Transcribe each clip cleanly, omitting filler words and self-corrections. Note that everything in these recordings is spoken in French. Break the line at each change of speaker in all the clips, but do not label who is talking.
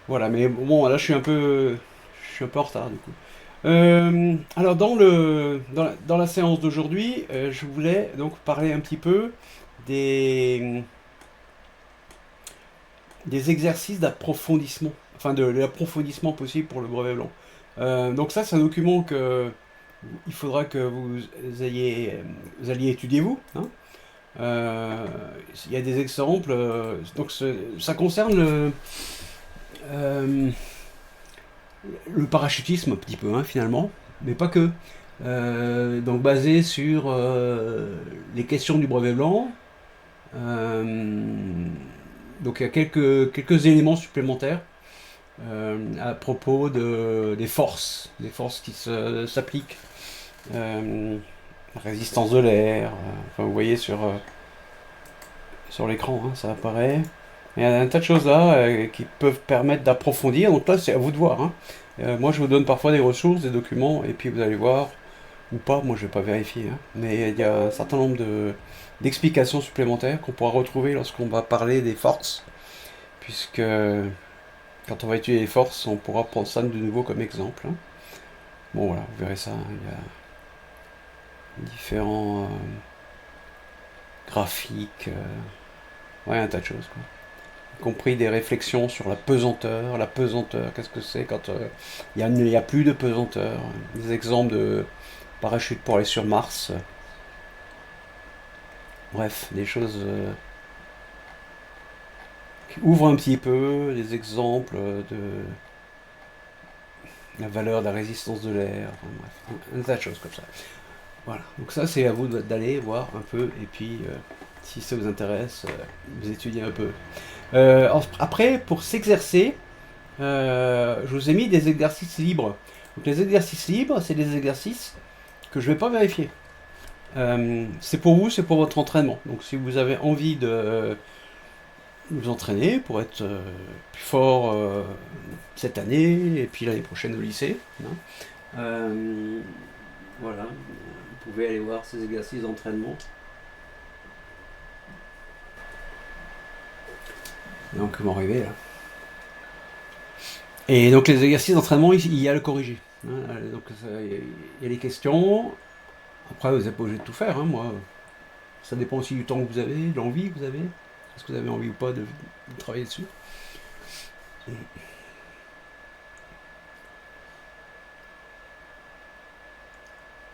Voilà, mais bon, là je suis un peu en retard du coup. Alors dans la séance d'aujourd'hui, je voulais donc parler un petit peu des, des exercices d'approfondissement, enfin de l'approfondissement possible pour le brevet blanc. Donc ça, c'est un document que il faudra que vous alliez étudier vous, hein. Euh, il y a des exemples, donc ça concerne euh, le parachutisme un petit peu, hein, finalement, mais pas que. Donc basé sur les questions du brevet blanc. Euh, donc il y a quelques éléments supplémentaires à propos des forces qui s'appliquent. Résistance de l'air, enfin, vous voyez sur l'écran, hein, ça apparaît. Il y a un tas de choses là qui peuvent permettre d'approfondir. Donc là, c'est à vous de voir, hein. Moi, je vous donne parfois des ressources, des documents, et puis vous allez voir, ou pas, moi je vais pas vérifier, hein. Mais il y a un certain nombre d'explications supplémentaires qu'on pourra retrouver lorsqu'on va parler des forces, puisque quand on va étudier les forces, on pourra prendre ça de nouveau comme exemple, hein. Bon voilà, vous verrez ça, hein. Il y a différents graphiques, ouais, un tas de choses, quoi. Y compris des réflexions sur la pesanteur. La pesanteur, qu'est-ce que c'est quand il y a plus de pesanteur. Des exemples de parachute pour aller sur Mars. Bref, des choses qui ouvrent un petit peu, des exemples de la valeur de la résistance de l'air. Enfin, bref, un tas de choses comme ça. Voilà, donc ça c'est à vous d'aller voir un peu et puis si ça vous intéresse, vous étudiez un peu. Après, pour s'exercer, je vous ai mis des exercices libres. Donc les exercices libres, c'est des exercices que je ne vais pas vérifier. C'est pour vous, c'est pour votre entraînement. Donc si vous avez envie de vous entraîner pour être plus fort cette année et puis l'année prochaine au lycée, hein, voilà, vous pouvez aller voir ces exercices d'entraînement. Donc m'en rêver là. Et donc les exercices d'entraînement, il y a le corriger, hein. Donc il y a les questions. Après, vous n'êtes pas obligé de tout faire, hein, moi. Ça dépend aussi du temps que vous avez, de l'envie que vous avez. Est-ce que vous avez envie ou pas de travailler dessus?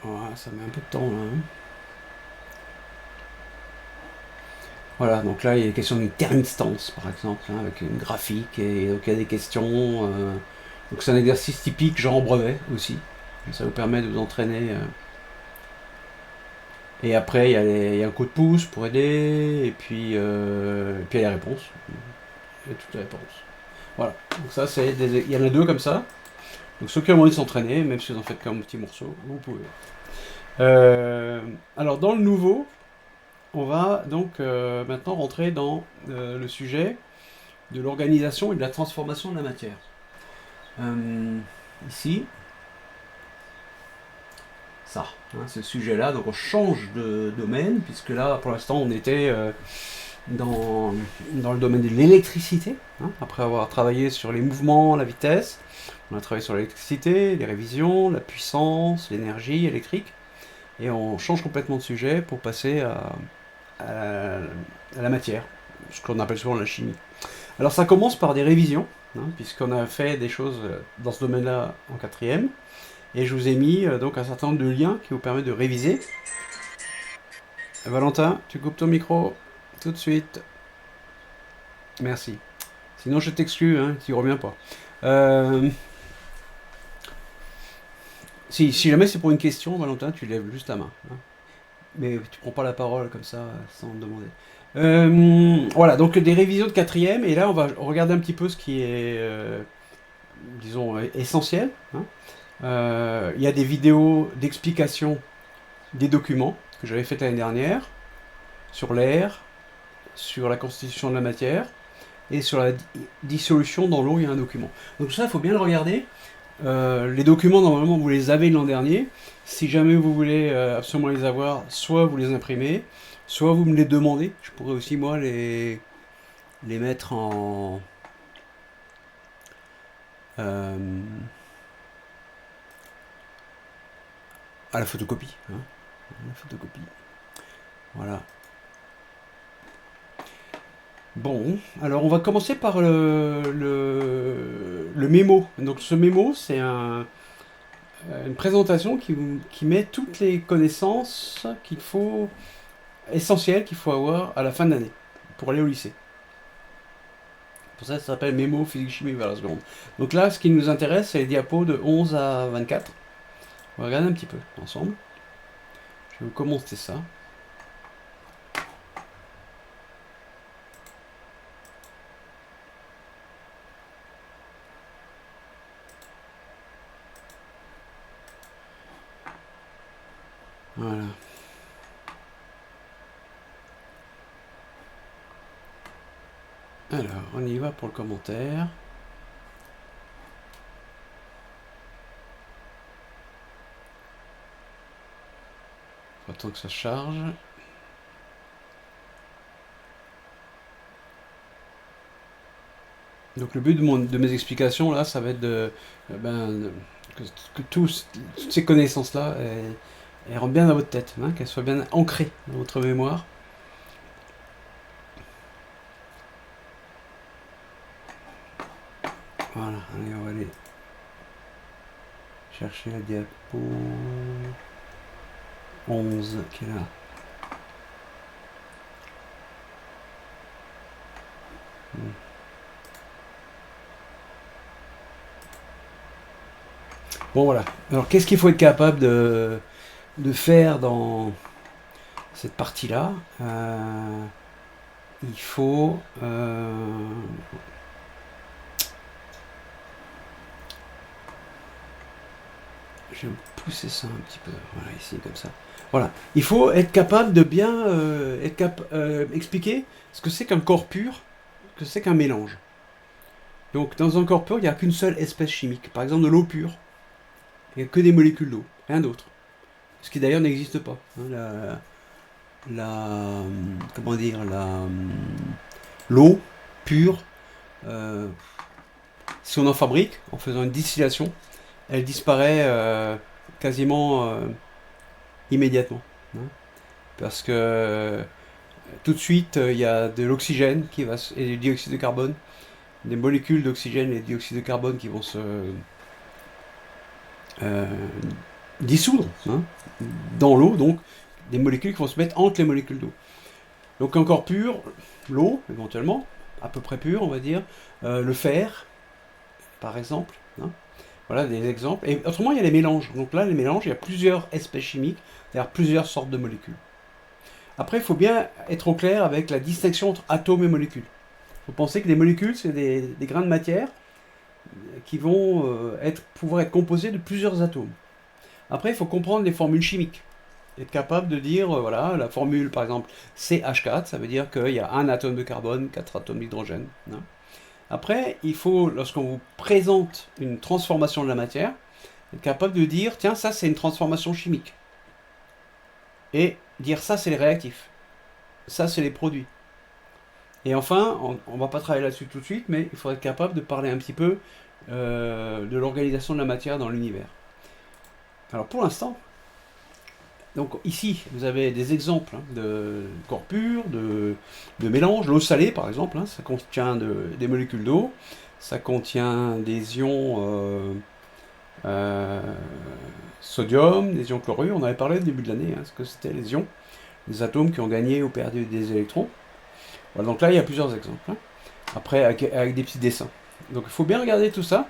Voilà, ça met un peu de temps là, hein. Voilà, donc là il y a des questions d'intermittence par exemple, hein, avec une graphique, et donc il y a des questions. Donc c'est un exercice typique genre brevet aussi. Ça vous permet de vous entraîner. Et après il y a un coup de pouce pour aider, et puis il y a les réponses. Il y a toutes les réponses. Voilà, donc ça il y en a deux comme ça. Donc ceux qui ont envie de s'entraîner, même si vous en faites qu'un petit morceau, vous pouvez. Euh, alors dans le nouveau, on va donc maintenant rentrer dans le sujet de l'organisation et de la transformation de la matière. Euh, Ici, ça, hein, ce sujet-là, donc on change de domaine, puisque là, pour l'instant, on était dans, dans le domaine de l'électricité, hein, après avoir travaillé sur les mouvements, la vitesse. On a travaillé sur l'électricité, les révisions, la puissance, l'énergie électrique, et on change complètement de sujet pour passer à, à la matière, ce qu'on appelle souvent la chimie. Alors ça commence par des révisions, hein, puisqu'on a fait des choses dans ce domaine-là en quatrième, et je vous ai mis donc un certain nombre de liens qui vous permettent de réviser. Valentin, tu coupes ton micro tout de suite. Merci. Sinon je t'exclus, hein, tu reviens pas. Euh, si jamais c'est pour une question, Valentin, tu lèves juste ta main, hein. Mais tu prends pas la parole comme ça sans me demander. Voilà, donc des révisions de quatrième, et là on va regarder un petit peu ce qui est, disons, essentiel, hein. Il y a des vidéos d'explication des documents que j'avais faites l'année dernière sur l'air, sur la constitution de la matière et sur la dissolution dans l'eau. Il y a un document. Donc ça, il faut bien le regarder. Les documents, normalement, vous les avez l'an dernier. Si jamais vous voulez absolument les avoir, soit vous les imprimez, soit vous me les demandez. Je pourrais aussi, moi, les mettre euh, à la photocopie. Hein. La photocopie. Voilà. Bon, alors on va commencer par le mémo. Donc ce mémo, c'est une présentation qui met toutes les connaissances qu'il faut, essentielles qu'il faut avoir à la fin de l'année pour aller au lycée. Pour ça s'appelle mémo physique chimie vers la seconde. Donc là, ce qui nous intéresse, c'est les diapos de 11 à 24. On va regarder un petit peu ensemble. Je vais vous commenter ça. Voilà. Alors, on y va pour le commentaire. Attends que ça charge. Donc le but de mes explications là, ça va être que toutes ces connaissances-là, elles rentrent bien dans votre tête, hein, qu'elles soient bien ancrées dans votre mémoire. Voilà, allez, on va aller chercher la diapo 11 qui est là. Bon voilà, alors qu'est-ce qu'il faut être capable de faire dans cette partie-là? Il faut... je vais pousser ça un petit peu, voilà, ici, comme ça. Voilà, il faut être capable de bien expliquer ce que c'est qu'un corps pur, ce que c'est qu'un mélange. Donc dans un corps pur, il n'y a qu'une seule espèce chimique. Par exemple, de l'eau pure, il n'y a que des molécules d'eau, rien d'autre. Ce qui d'ailleurs n'existe pas. Hein, comment dire, l'eau pure, si on en fabrique en faisant une distillation, elle disparaît quasiment immédiatement. Hein, parce que tout de suite, il y a de l'oxygène et du dioxyde de carbone, des molécules d'oxygène et de dioxyde de carbone qui vont se dissoudre, hein, dans l'eau, donc des molécules qui vont se mettre entre les molécules d'eau. Donc encore pur, l'eau éventuellement, à peu près pure on va dire, le fer par exemple, hein. Voilà des exemples. Et autrement il y a les mélanges. Donc là les mélanges, il y a plusieurs espèces chimiques, c'est-à-dire plusieurs sortes de molécules. Après il faut bien être au clair avec la distinction entre atomes et molécules. Il faut penser que les molécules c'est des grains de matière qui vont pouvoir être composés de plusieurs atomes. Après il faut comprendre les formules chimiques. Être capable de dire, voilà, la formule par exemple CH4, ça veut dire qu'il y a un atome de carbone, 4 atomes d'hydrogène. Hein. Après, il faut, lorsqu'on vous présente une transformation de la matière, être capable de dire, tiens, ça c'est une transformation chimique. Et dire ça c'est les réactifs. Ça c'est les produits. Et enfin, on ne va pas travailler là-dessus tout de suite, mais il faut être capable de parler un petit peu de l'organisation de la matière dans l'univers. Alors pour l'instant, donc ici, vous avez des exemples, hein, de corps purs, de mélanges. L'eau salée, par exemple, hein, ça contient des molécules d'eau, ça contient des ions sodium, des ions chlorure. On avait parlé au début de l'année, hein, ce que c'était les ions, les atomes qui ont gagné ou perdu des électrons. Voilà, donc là, il y a plusieurs exemples. Hein. Après, avec des petits dessins. Donc il faut bien regarder tout ça.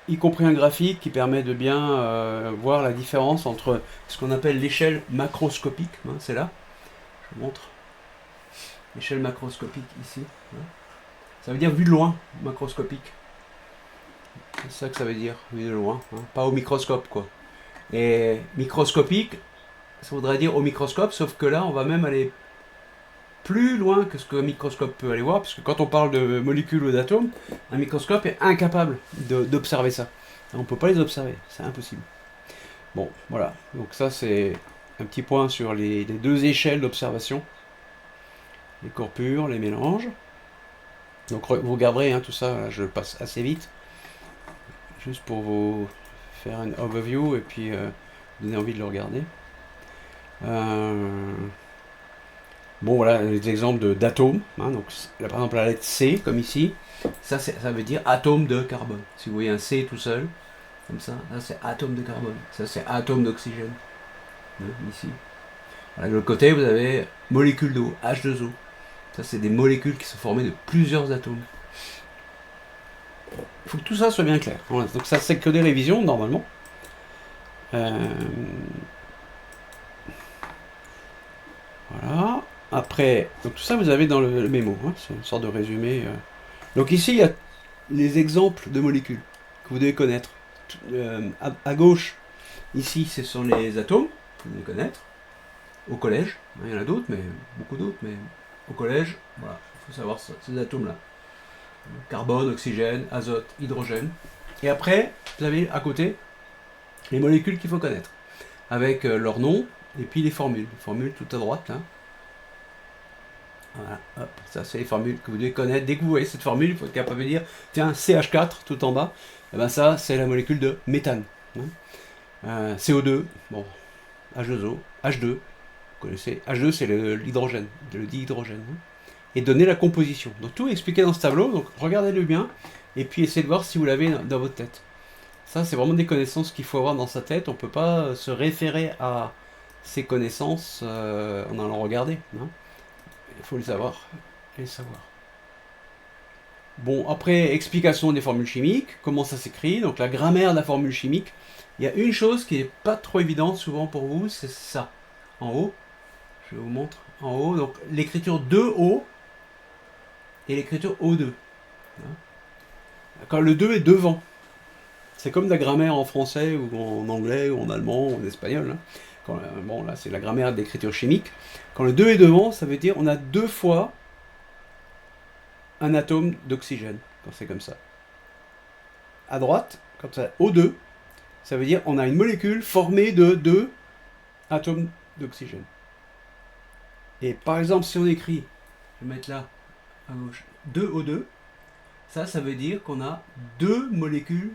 Y compris un graphique qui permet de bien voir la différence entre ce qu'on appelle l'échelle macroscopique, hein, c'est là, je vous montre, l'échelle macroscopique ici, hein. Ça veut dire vue de loin, macroscopique, c'est ça que ça veut dire, vue de loin, hein, pas au microscope quoi. Et microscopique, ça voudrait dire au microscope, sauf que là on va même aller plus loin que ce qu'un microscope peut aller voir, parce que quand on parle de molécules ou d'atomes, un microscope est incapable d'observer ça. On ne peut pas les observer, c'est impossible. Bon, voilà. Donc ça, c'est un petit point sur les deux échelles d'observation. Les corps purs, les mélanges. Donc vous regarderez, hein, tout ça, là, je passe assez vite. juste pour vous faire une overview et puis donner envie de le regarder. Bon, voilà les exemples d'atomes. Hein, donc, là, par exemple, la lettre C, comme ici, ça veut dire atome de carbone. Si vous voyez un C tout seul, comme ça c'est atome de carbone. Ça, c'est atome d'oxygène. Hein, ici. Voilà, de l'autre côté, vous avez molécules d'eau, H2O. Ça, c'est des molécules qui sont formées de plusieurs atomes. Il faut que tout ça soit bien clair. Voilà, donc, ça, c'est que des révisions, normalement. Voilà. Après, donc tout ça vous avez dans le mémo, hein, c'est une sorte de résumé. Donc ici il y a les exemples de molécules que vous devez connaître. À gauche, ici ce sont les atomes que vous devez connaître. Au collège, il y en a d'autres, mais beaucoup d'autres, mais au collège, voilà, il faut savoir ces atomes-là. Carbone, oxygène, azote, hydrogène. Et après, vous avez à côté les molécules qu'il faut connaître, avec leur nom et puis les formules. Les formules tout à droite là. Voilà, hop, ça c'est les formules que vous devez connaître. Dès que vous voyez cette formule, il faut être capable de dire tiens, CH4 tout en bas, et ben ça c'est la molécule de méthane. Hein. CO2, bon, H2O, H2, vous connaissez, H2 c'est l'hydrogène, le dihydrogène. Hein. Et donner la composition. Donc tout est expliqué dans ce tableau, donc regardez-le bien, et puis essayez de voir si vous l'avez dans votre tête. Ça c'est vraiment des connaissances qu'il faut avoir dans sa tête, on ne peut pas se référer à ces connaissances en allant regarder. Hein. Il faut le savoir, et savoir. Bon, après, explication des formules chimiques, comment ça s'écrit, donc la grammaire de la formule chimique. Il y a une chose qui n'est pas trop évidente souvent pour vous, c'est ça. En haut, je vous montre, en haut, donc l'écriture 2O et l'écriture O2. Quand le 2 est devant, c'est comme la grammaire en français ou en anglais ou en allemand ou en espagnol. Hein. Bon, là, c'est la grammaire de l'écriture chimique. Quand le 2 est devant, ça veut dire on a 2 fois un atome d'oxygène, quand c'est comme ça. À droite, quand ça O2, ça veut dire on a une molécule formée de 2 atomes d'oxygène. Et par exemple, si on écrit, je vais mettre là, à gauche, 2O2, ça veut dire qu'on a 2 molécules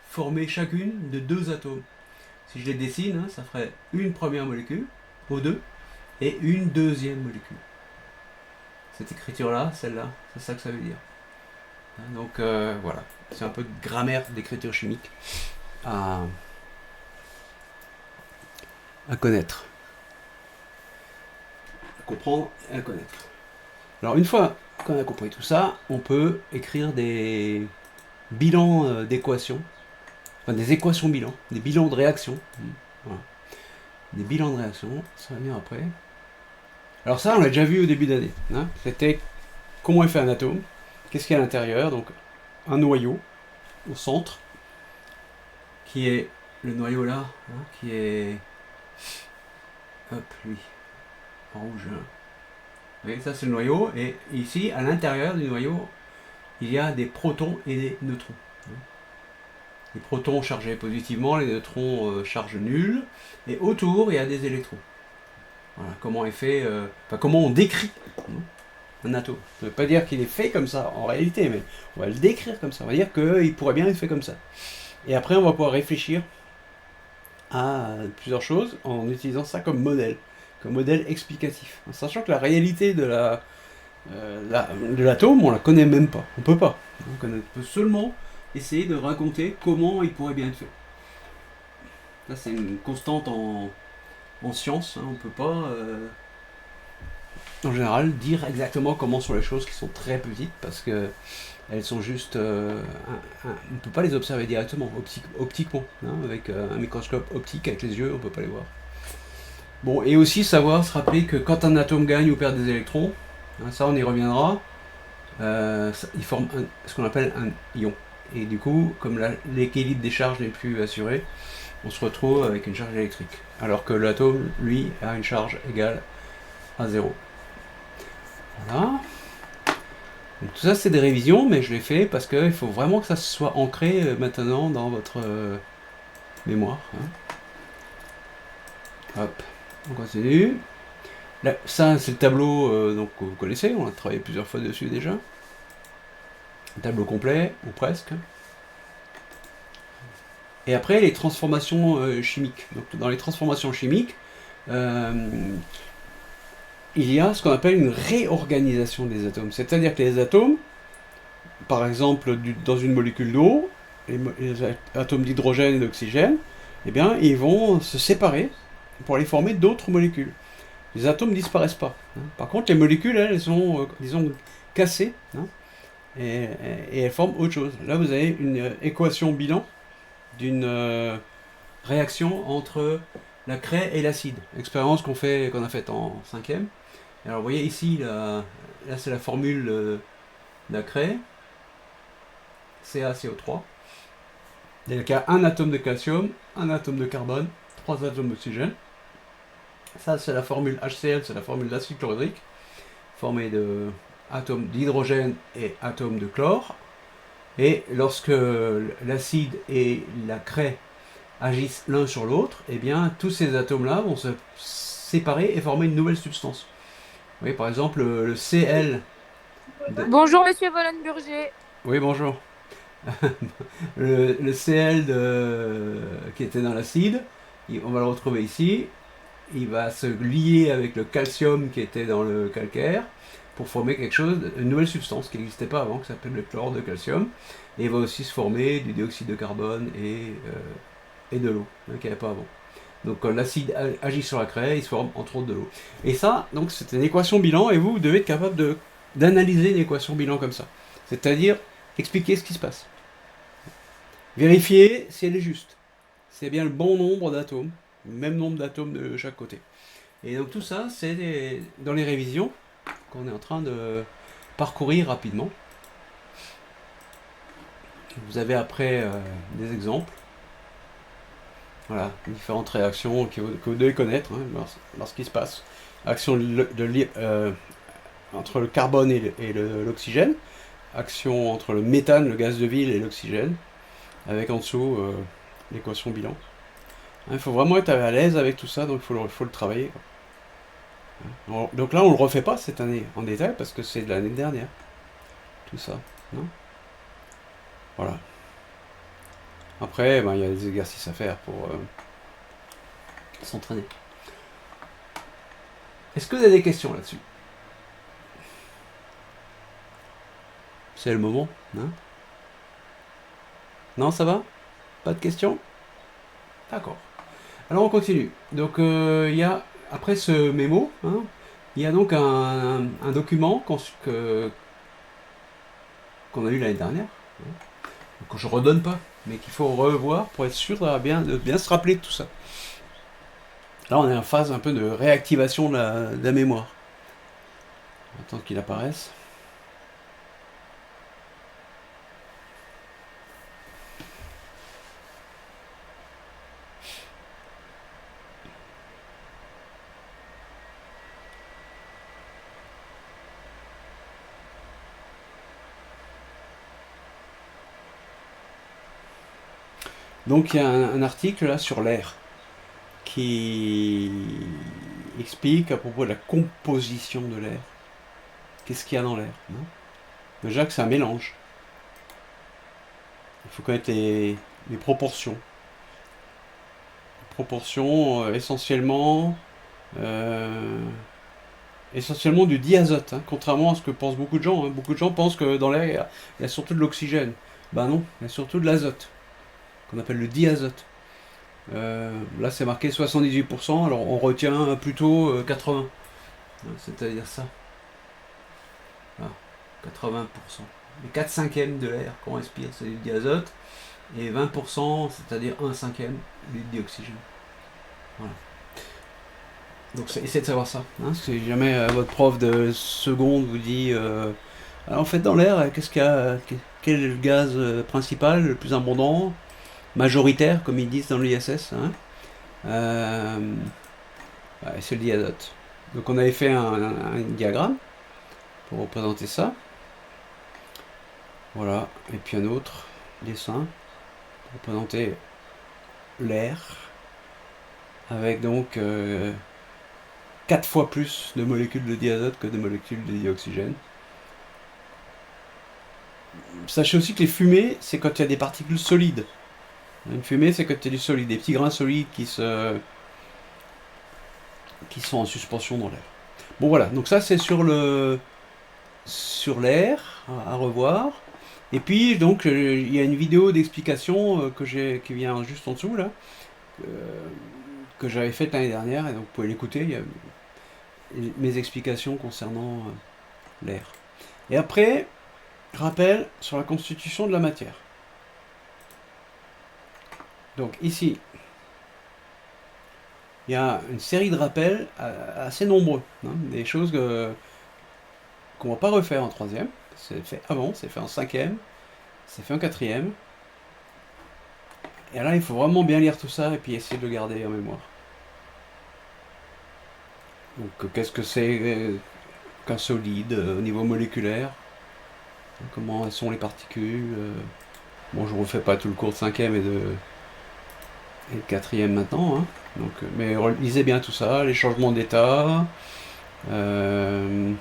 formées chacune de 2 atomes. Si je les dessine, hein, ça ferait une première molécule, O2, et une deuxième molécule. Cette écriture-là, celle-là, c'est ça que ça veut dire. Donc voilà, c'est un peu de grammaire d'écriture chimique à connaître. À comprendre et à connaître. Alors une fois qu'on a compris tout ça, on peut écrire des bilans d'équations, enfin des équations bilans, des bilans de réaction. Voilà. Des bilans de réaction, ça va venir après. Alors ça, on l'a déjà vu au début d'année. Hein. C'était comment est fait un atome, qu'est-ce qu'il y a à l'intérieur, donc un noyau au centre, qui est le noyau là, hein, qui est, hop, lui, en rouge. Hein. Vous voyez, ça c'est le noyau, et ici, à l'intérieur du noyau, il y a des protons et des neutrons. Les protons chargés positivement, les neutrons charge nulle, et autour, il y a des électrons. Voilà, comment est fait, comment on décrit un atome. Ça ne veut pas dire qu'il est fait comme ça en réalité, mais on va le décrire comme ça. On va dire qu'il pourrait bien être fait comme ça. Et après, on va pouvoir réfléchir à plusieurs choses en utilisant ça comme modèle explicatif. En sachant que la réalité de l'atome, on la connaît même pas. On peut pas. On peut seulement essayer de raconter comment il pourrait bien être fait. Là, c'est une constante en science, hein, on ne peut pas, en général, dire exactement comment sont les choses qui sont très petites, parce que elles sont juste... on ne peut pas les observer directement, optiquement, hein, avec un microscope optique, avec les yeux, on ne peut pas les voir. Bon, et aussi savoir, se rappeler que quand un atome gagne ou perd des électrons, hein, ça on y reviendra, il forme ce qu'on appelle un ion. Et du coup, comme l'équilibre des charges n'est plus assuré, on se retrouve avec une charge électrique. Alors que l'atome, lui, a une charge égale à 0. Voilà. Donc, tout ça, c'est des révisions, mais je l'ai fait parce qu'il faut vraiment que ça soit ancré maintenant dans votre mémoire. Hein. Hop, on continue. Là, ça, c'est le tableau donc, que vous connaissez, on a travaillé plusieurs fois dessus déjà. Un tableau complet, ou presque. Et après, les transformations chimiques. Donc, dans les transformations chimiques, il y a ce qu'on appelle une réorganisation des atomes. C'est-à-dire que les atomes, par exemple, dans une molécule d'eau, les atomes d'hydrogène et d'oxygène, eh bien, ils vont se séparer pour aller former d'autres molécules. Les atomes ne disparaissent pas. Hein. Par contre, les molécules, elles sont, disons, cassées, hein, et elles forment autre chose. Là, vous avez une équation bilan d'une réaction entre la craie et l'acide. Expérience qu'on a faite en 5e. Alors, vous voyez ici, là c'est la formule de la craie, CaCO3. Il y a un atome de calcium, un atome de carbone, 3 atomes d'oxygène. Ça, c'est la formule HCl, c'est la formule d'acide chlorhydrique, formée de atomes d'hydrogène et atomes de chlore. Et lorsque l'acide et la craie agissent l'un sur l'autre, eh bien, tous ces atomes-là vont se séparer et former une nouvelle substance. Vous voyez, par exemple, le Cl.
Bonjour Monsieur Vollenburger.
Oui, bonjour. Le Cl qui était dans l'acide, on va le retrouver ici. Il va se lier avec le calcium qui était dans le calcaire pour former quelque chose, une nouvelle substance qui n'existait pas avant, qui s'appelle le chlore de calcium. Et il va aussi se former du dioxyde de carbone et de l'eau, hein, qu'il n'y avait pas avant. Donc quand l'acide agit sur la craie, il se forme entre autres de l'eau. Et ça, donc c'est une équation bilan, et vous devez être capable d'analyser une équation bilan comme ça. C'est-à-dire expliquer ce qui se passe. Vérifier si elle est juste. C'est bien le bon nombre d'atomes, le même nombre d'atomes de chaque côté. Et donc tout ça, c'est dans les révisions qu'on est en train de parcourir rapidement. Vous avez après des exemples. Voilà, différentes réactions que vous devez connaître lorsqu'il se passe. Action entre le carbone et l'oxygène. Action entre le méthane, le gaz de ville, et l'oxygène. Avec en dessous l'équation bilan. Il faut vraiment être à l'aise avec tout ça, donc il faut le travailler. Donc là, on le refait pas cette année en détail parce que c'est de l'année dernière. Tout ça. Non, voilà. Après, il y a des exercices à faire pour s'entraîner. Est-ce que vous avez des questions là-dessus? C'est le moment, hein? Non, ça va? Pas de questions? D'accord. Alors on continue. Donc il y a, après ce mémo, hein, il y a donc un document qu'on a eu l'année dernière, hein, que je redonne pas, mais qu'il faut revoir pour être sûr de bien se rappeler de tout ça. Là on est en phase un peu de réactivation de la mémoire. Attends qu'il apparaisse. Donc il y a un article là sur l'air qui explique à propos de la composition de l'air. Qu'est-ce qu'il y a dans l'air, hein? Déjà que c'est un mélange. Il faut connaître les proportions. Proportions essentiellement du diazote, hein, contrairement à ce que pensent beaucoup de gens. Hein. Beaucoup de gens pensent que dans l'air, il y a surtout de l'oxygène. Ben non, il y a surtout de l'azote, qu'on appelle le diazote. Là, c'est marqué 78%, alors on retient plutôt 80%. C'est-à-dire ça. Voilà, 80%. Les 4 cinquièmes de l'air qu'on respire, c'est du diazote. Et 20%, c'est-à-dire 1 cinquième, d'oxygène. Voilà. Donc essayez de savoir ça. Hein, si jamais votre prof de seconde vous dit alors, en fait dans l'air, quel est le gaz principal, le plus abondant, majoritaire comme ils disent dans l'ISS, hein, ouais, c'est le diazote. Donc on avait fait un diagramme pour représenter ça. Voilà, et puis un autre dessin pour représenter l'air avec donc 4 fois plus de molécules de diazote que de molécules de dioxygène. Sachez aussi que les fumées, c'est quand il y a des particules solides. Une fumée, c'est quand tu as du solide, des petits grains solides qui sont en suspension dans l'air. Bon voilà, donc ça c'est sur l'air à revoir. Et puis donc il y a une vidéo d'explication qui vient juste en dessous là, que j'avais faite l'année dernière, et donc vous pouvez l'écouter. Il y a mes explications concernant l'air. Et après, rappel sur la constitution de la matière. Donc ici, il y a une série de rappels assez nombreux, hein, des choses qu'on ne va pas refaire en troisième. C'est fait avant, c'est fait en cinquième, c'est fait en quatrième. Et là, il faut vraiment bien lire tout ça et puis essayer de le garder en mémoire. Donc, qu'est-ce que c'est qu'un solide au niveau moléculaire? Comment sont les particules? Bon, je ne refais pas tout le cours de cinquième et de quatrième maintenant, hein. Donc, mais lisez bien tout ça, les changements d'état, le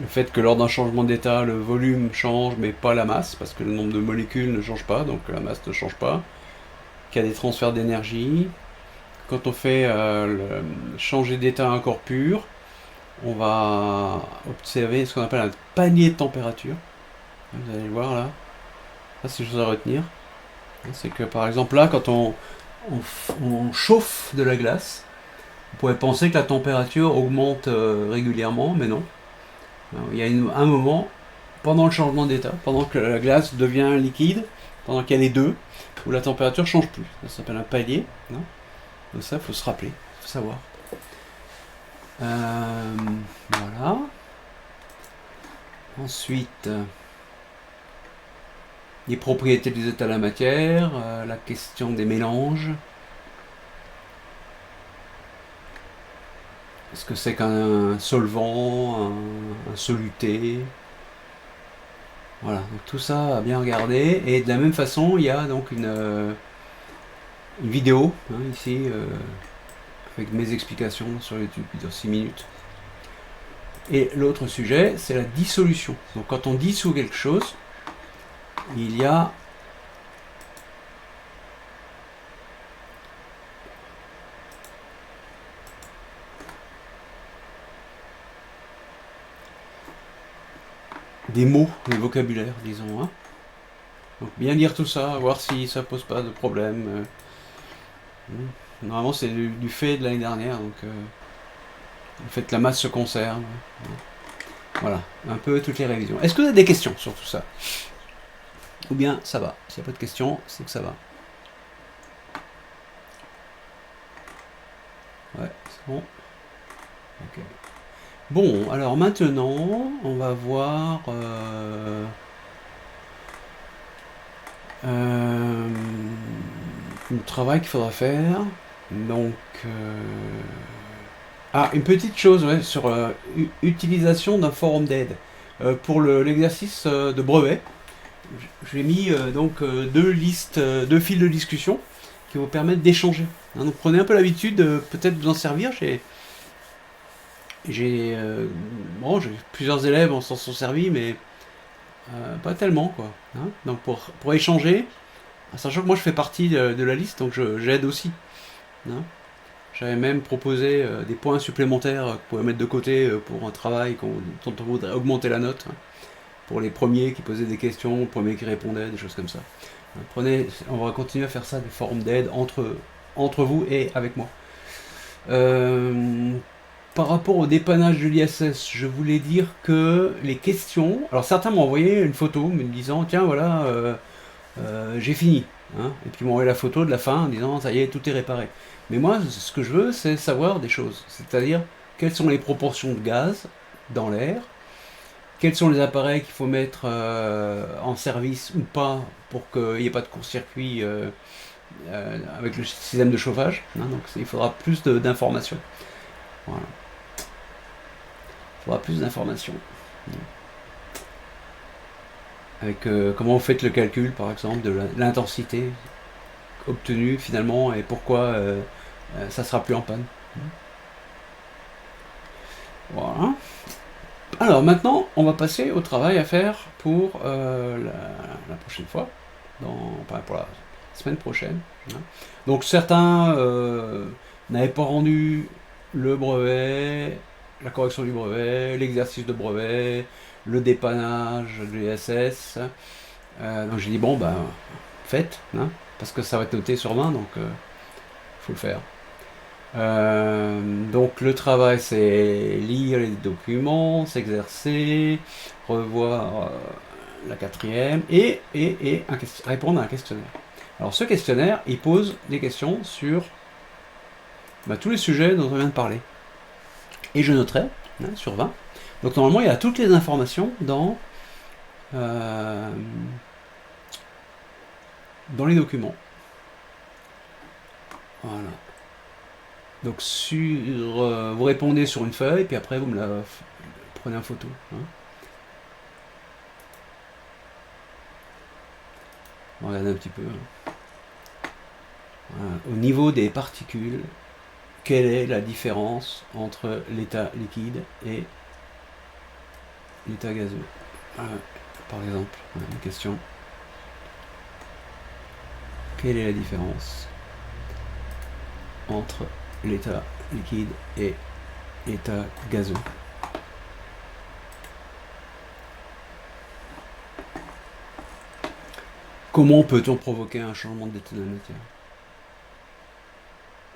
fait que lors d'un changement d'état, le volume change mais pas la masse, parce que le nombre de molécules ne change pas, donc la masse ne change pas, qu'il y a des transferts d'énergie. Quand on fait changer d'état à un corps pur, on va observer ce qu'on appelle un panier de température. Vous allez le voir là, ça c'est chose à retenir. C'est que par exemple là, quand on chauffe de la glace, on pourrait penser que la température augmente régulièrement, mais non. Alors, il y a un moment, pendant le changement d'état, pendant que la glace devient liquide, pendant qu'elle est 2, où la température ne change plus. Ça s'appelle un palier. Non, donc ça, il faut se rappeler, il faut savoir. Voilà. Ensuite, les propriétés des états de la matière, la question des mélanges. Est-ce que c'est qu'un solvant, un soluté? Voilà, donc tout ça à bien regarder. Et de la même façon, il y a donc une vidéo, hein, ici, avec mes explications sur YouTube, qui dure 6 minutes. Et l'autre sujet, c'est la dissolution. Donc quand on dissout quelque chose, il y a des mots, des vocabulaires, disons. Hein. Donc bien lire tout ça, voir si ça pose pas de problème. Normalement c'est du fait de l'année dernière, donc le fait que la masse se conserve. Voilà, un peu toutes les révisions. Est-ce que vous avez des questions sur tout ça? Ou bien ça va? S'il n'y a pas de questions, c'est que ça va. Ouais, c'est bon. Ok. Bon, alors maintenant, on va voir le travail qu'il faudra faire. Donc, une petite chose ouais, sur utilisation d'un forum d'aide. Pour l'exercice de brevet, j'ai mis donc deux fils de discussion qui vous permettent d'échanger. Hein, donc prenez un peu l'habitude de peut-être vous en servir. J'ai plusieurs élèves en s'en sont servis, mais pas tellement quoi. Hein. Donc pour échanger, sachant que moi je fais partie de la liste, donc j'aide aussi. Hein. J'avais même proposé des points supplémentaires que vous pouvez mettre de côté pour un travail dont on voudrait augmenter la note. Hein. Pour les premiers qui posaient des questions, les premiers qui répondaient, des choses comme ça. On va continuer à faire ça, des forums d'aide entre vous et avec moi. Par rapport au dépannage de l'ISS, je voulais dire que les questions... Alors certains m'ont envoyé une photo me disant « Tiens, voilà, j'ai fini. Hein » Et puis ils m'ont envoyé la photo de la fin en disant « Ça y est, tout est réparé. » Mais moi, ce que je veux, c'est savoir des choses. C'est-à-dire, quelles sont les proportions de gaz dans l'air, quels sont les appareils qu'il faut mettre en service ou pas pour qu'il n'y ait pas de court-circuit avec le système de chauffage. Hein, donc il faudra plus d'informations. Voilà. Il faudra plus d'informations. Avec comment vous faites le calcul, par exemple, de l'intensité obtenue finalement et pourquoi ça sera plus en panne. Voilà. Alors maintenant, on va passer au travail à faire pour la prochaine fois, pour la semaine prochaine. Hein. Donc certains n'avaient pas rendu le brevet, la correction du brevet, l'exercice de brevet, le dépannage de l'ESS. Donc j'ai dit bon ben faites, hein, parce que ça va être noté sur 20, donc faut le faire. Donc le travail c'est lire les documents, s'exercer, revoir la quatrième et répondre à un questionnaire. Alors ce questionnaire il pose des questions sur tous les sujets dont on vient de parler. Et je noterai sur 20. Donc normalement il y a toutes les informations dans les documents. Voilà. Donc vous répondez sur une feuille, puis après vous me la prenez en photo. Hein. On regarde un petit peu. Hein. Voilà. Au niveau des particules, quelle est la différence entre l'état liquide et l'état gazeux? Par exemple, une question. Quelle est la différence entre l'état liquide et l'état gazeux? Comment peut-on provoquer un changement d'état de la matière?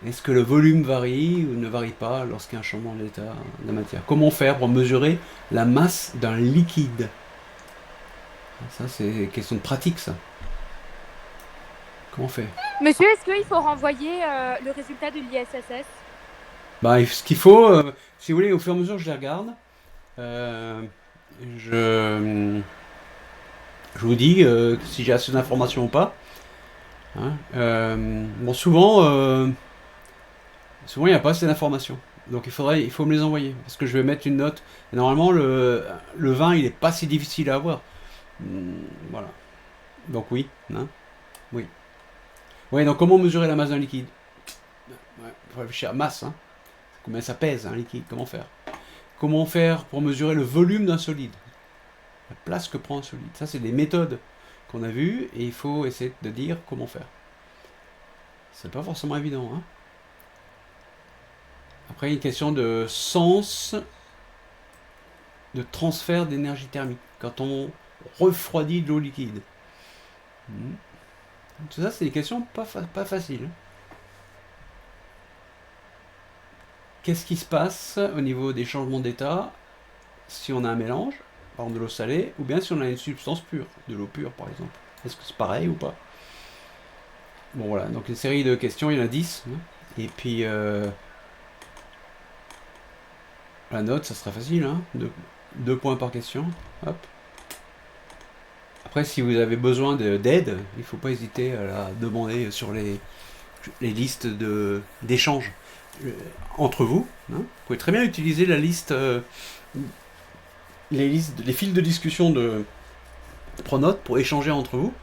Est-ce que le volume varie ou ne varie pas lorsqu'il y a un changement d'état de la matière? Comment faire pour mesurer la masse d'un liquide? Ça, c'est une question de pratique, ça. Comment on fait?
Monsieur, est-ce qu'il faut renvoyer le résultat de l'ISSS?
Ce qu'il faut, si vous voulez, au fur et à mesure que je les regarde, je vous dis si j'ai assez d'informations ou pas. Hein. Bon, souvent, il n'y a pas assez d'informations. Donc il faut me les envoyer. Parce que je vais mettre une note. Et normalement, le 20, il n'est pas si difficile à avoir. Voilà. Donc oui. Hein. Oui. Oui, donc comment mesurer la masse d'un liquide? Il faut réfléchir à masse. Hein. Combien ça pèse un liquide? Comment faire? Comment faire pour mesurer le volume d'un solide? La place que prend un solide. Ça, c'est des méthodes qu'on a vues et il faut essayer de dire comment faire. C'est pas forcément évident. Hein. Après, il y a une question de sens de transfert d'énergie thermique quand on refroidit de l'eau liquide. Tout ça, c'est des questions pas faciles. Qu'est-ce qui se passe au niveau des changements d'état si on a un mélange, par exemple de l'eau salée, ou bien si on a une substance pure, de l'eau pure par exemple? Est-ce que c'est pareil ou pas? Bon voilà, donc une série de questions, il y en a 10. Hein. Et puis la note, ça sera facile, hein, 2 points par question. Hop. Après, si vous avez besoin d'aide, il ne faut pas hésiter à la demander sur les listes d'échanges entre vous. Hein. Vous pouvez très bien utiliser la liste, les fils de discussion de Pronote pour échanger entre vous.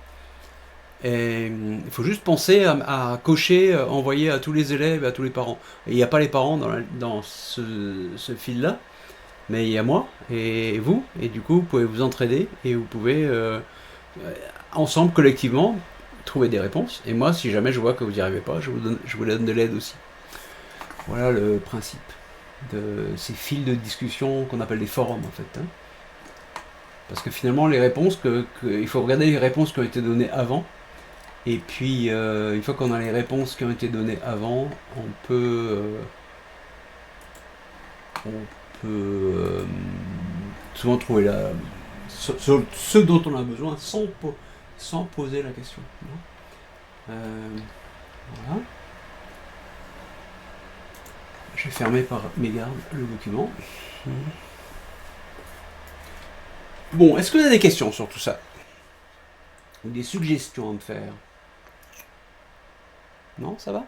Et il faut juste penser à cocher, envoyer à tous les élèves et à tous les parents. Et il n'y a pas les parents dans ce fil-là, mais il y a moi et vous. Et du coup, vous pouvez vous entraider et vous pouvez, ensemble, collectivement, trouver des réponses. Et moi, si jamais je vois que vous n'y arrivez pas, je vous donne de l'aide aussi. Voilà le principe de ces fils de discussion qu'on appelle des forums, en fait. Hein. Parce que finalement, les réponses, il faut regarder les réponses qui ont été données avant. Et puis, une fois qu'on a les réponses qui ont été données avant, on peut souvent trouver ce dont on a besoin sans poser la question. Voilà. Je vais fermer par mégarde le document. Bon, est-ce que vous avez des questions sur tout ça? Ou des suggestions à me faire? Non, ça va?